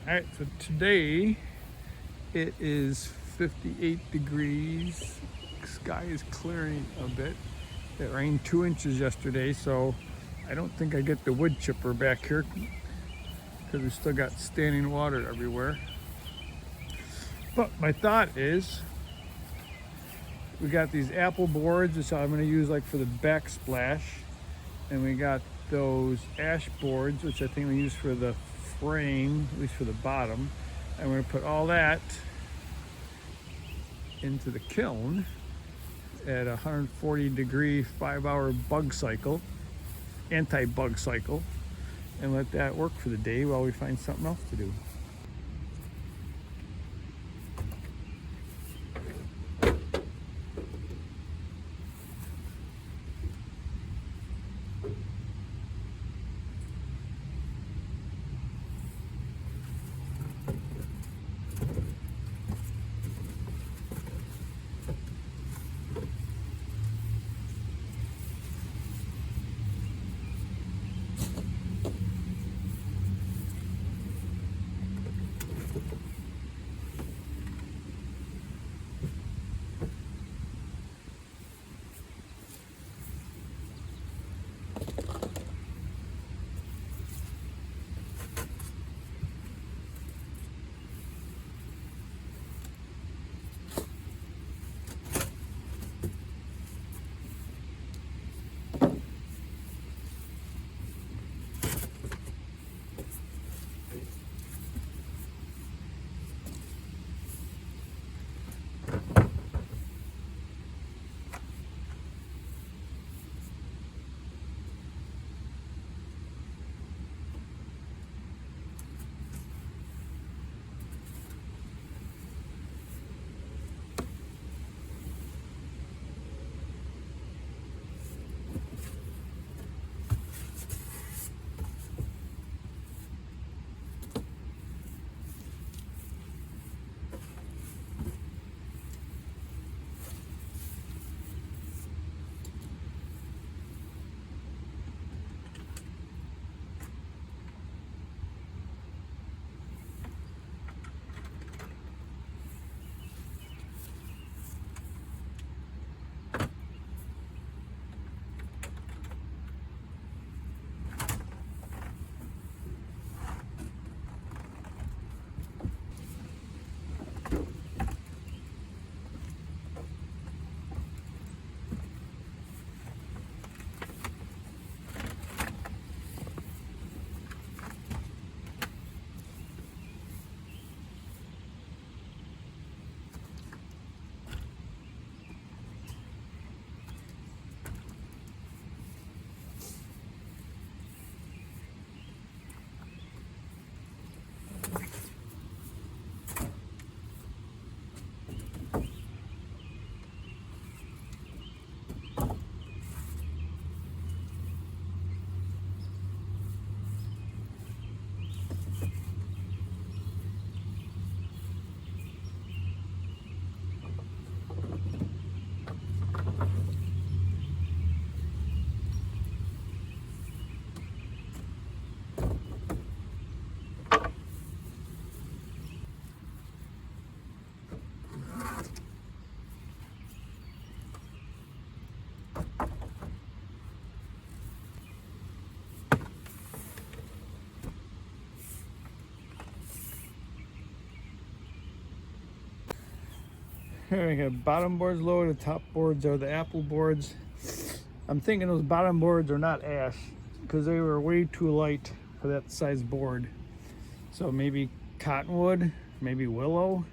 Alright, so today it is 58 degrees. Sky is clearing a bit. It rained 2 inches yesterday, so I don't think I get the wood chipper back here because we still got standing water everywhere. But my thought is, we got these apple boards, which I'm going to use like for the backsplash, and we got those ash boards, which I think we use for the frame, at least for the bottom. I'm going to put all that into the kiln at a 140 degree 5-hour bug cycle, anti-bug cycle, and let that work for the day while we find something else to do. Here we got bottom boards loaded, the top boards are the apple boards. I'm thinking those bottom boards are not ash because they were way too light for that size board. So maybe cottonwood, maybe willow.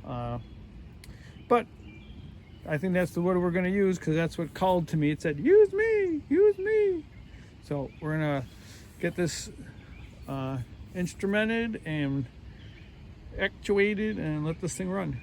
But I think that's the wood we're gonna use because that's what called to me. It said, use me, use me. So we're gonna get this instrumented and actuated and let this thing run.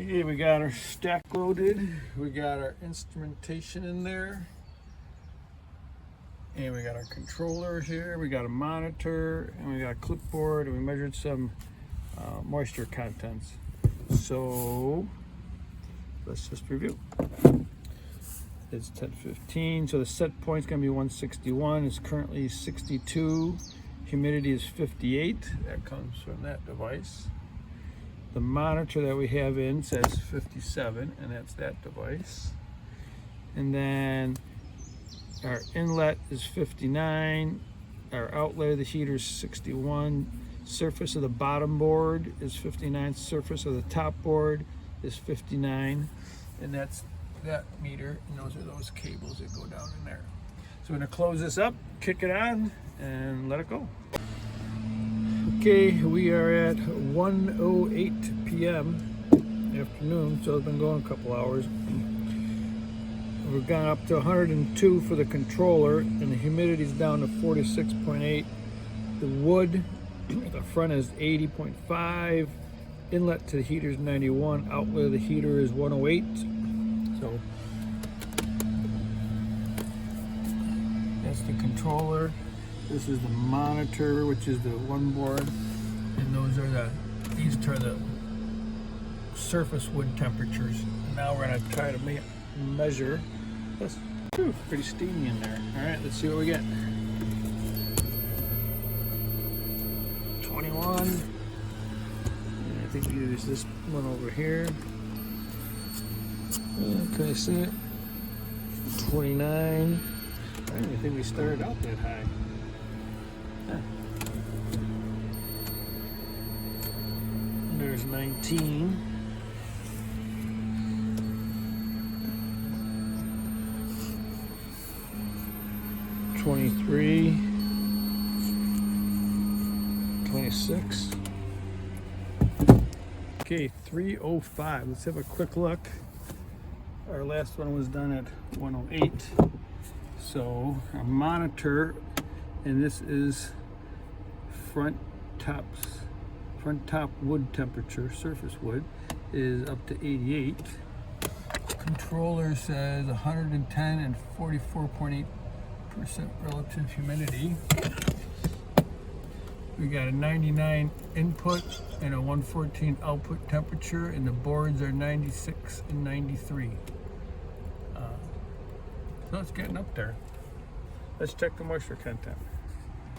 Okay, we got our stack loaded. We got our instrumentation in there. And we got our controller here. We got a monitor and we got a clipboard, and we measured some moisture contents. So let's just review. It's 10:15, so the set point's gonna be 161. It's currently 62. Humidity is 58. That comes from that device. The monitor that we have in says 57, and that's that device. And then our inlet is 59. Our outlet of the heater is 61. Surface of the bottom board is 59. Surface of the top board is 59. And that's that meter, and those are those cables that go down in there. So we're gonna close this up, kick it on, and let it go. Okay, we are at 1:08 p.m. afternoon, so it's been going a couple hours. We've gone up to 102 for the controller, and the humidity's down to 46.8. The wood at the front is 80.5. Inlet to the heater is 91. Outlet of the heater is 108. So that's the controller. This is the monitor, which is the one board, and these are the surface wood temperatures. Now we're gonna try to measure. That's pretty steamy in there. All right, let's see what we get. 21. And I think there's this one over here. Can I see it? 29. I don't even think we started out that high. Huh. There's 19. 23. 26. Okay, 305. Let's have a quick look. Our last one was done at 108. So our monitor, and this is front top wood temperature, surface wood, is up to 88. Controller says 110 and 44.8% relative humidity. We got a 99 input and a 114 output temperature, and the boards are 96 and 93. So it's getting up there. Let's check the moisture content.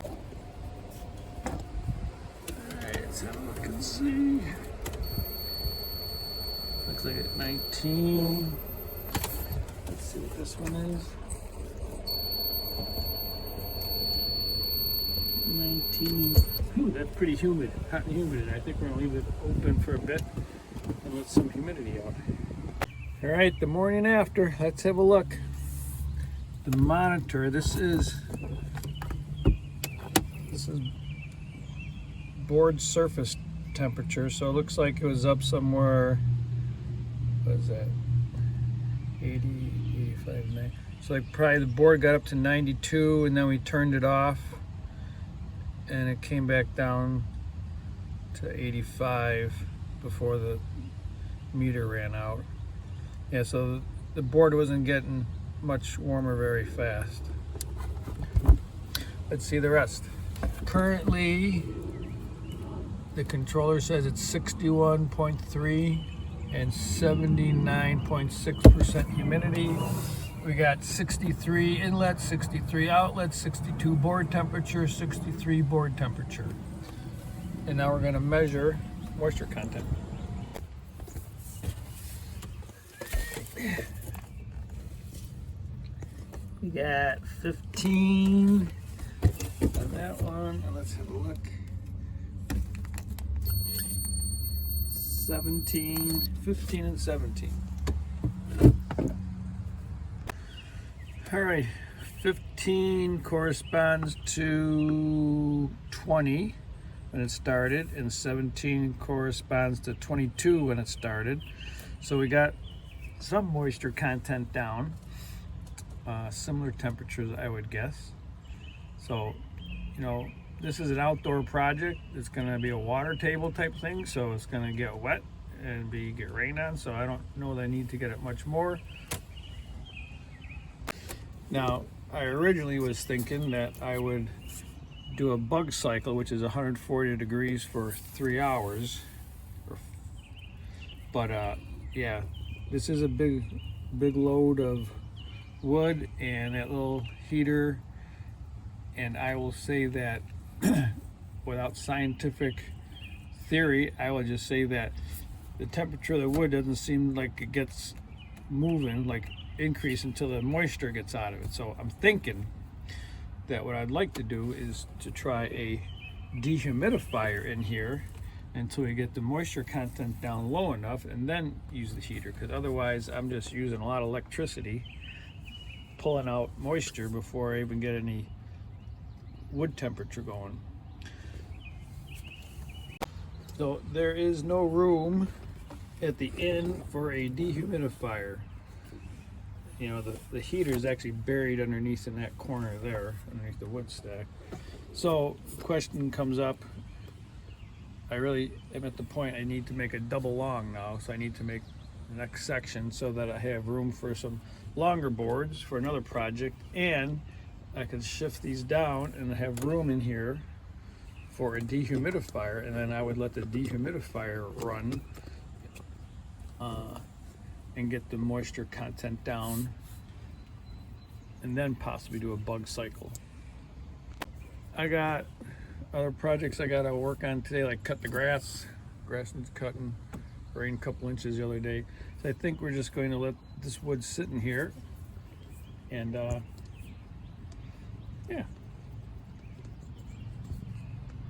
Alright, let's have a look and see. Looks like at 19. Let's see what this one is. 19. Ooh, that's pretty humid, hot and humid. I think we're gonna leave it open for a bit and let some humidity out. All right, the morning after, let's have a look. The monitor, this is board surface temperature, so it looks like it was up somewhere, what is that, 80, 85, 90. So like probably the board got up to 92 and then we turned it off and it came back down to 85 before the meter ran out. Yeah, so the board wasn't getting much warmer very fast. Let's see the rest. Currently, the controller says it's 61.3 and 79.6% humidity. We got 63 inlet, 63 outlet, 62 board temperature, 63 board temperature. And now we're going to measure moisture content. We got 15 on that one. Now let's have a look. 17, 15 and 17. All right, 15 corresponds to 20 when it started, and 17 corresponds to 22 when it started. So we got some moisture content down, similar temperatures, I would guess. So, you know, this is an outdoor project. It's going to be a water table type thing, so it's going to get wet and get rained on, so I don't know that I need to get it much more. Now, I originally was thinking that I would do a bug cycle, which is 140 degrees for 3 hours. But yeah, this is a big load of wood and that little heater, and I will say that without scientific theory, I will just say that the temperature of the wood doesn't seem like it gets moving, like increase, until the moisture gets out of it. So I'm thinking that what I'd like to do is to try a dehumidifier in here until we get the moisture content down low enough, and then use the heater, because otherwise I'm just using a lot of electricity pulling out moisture before I even get any wood temperature going. So there is no room at the end for a dehumidifier. You know, the heater is actually buried underneath in that corner there, underneath the wood stack. So the question comes up, I really am at the point I need to make a double long now, so I need to make the next section so that I have room for some longer boards for another project, and I can shift these down and have room in here for a dehumidifier, and then I would let the dehumidifier run and get the moisture content down, and then possibly do a bug cycle. I got other projects I gotta work on today, like cut the grass. Grass needs cutting. Rained a couple inches the other day. So I think we're just going to let this wood sit in here, and yeah.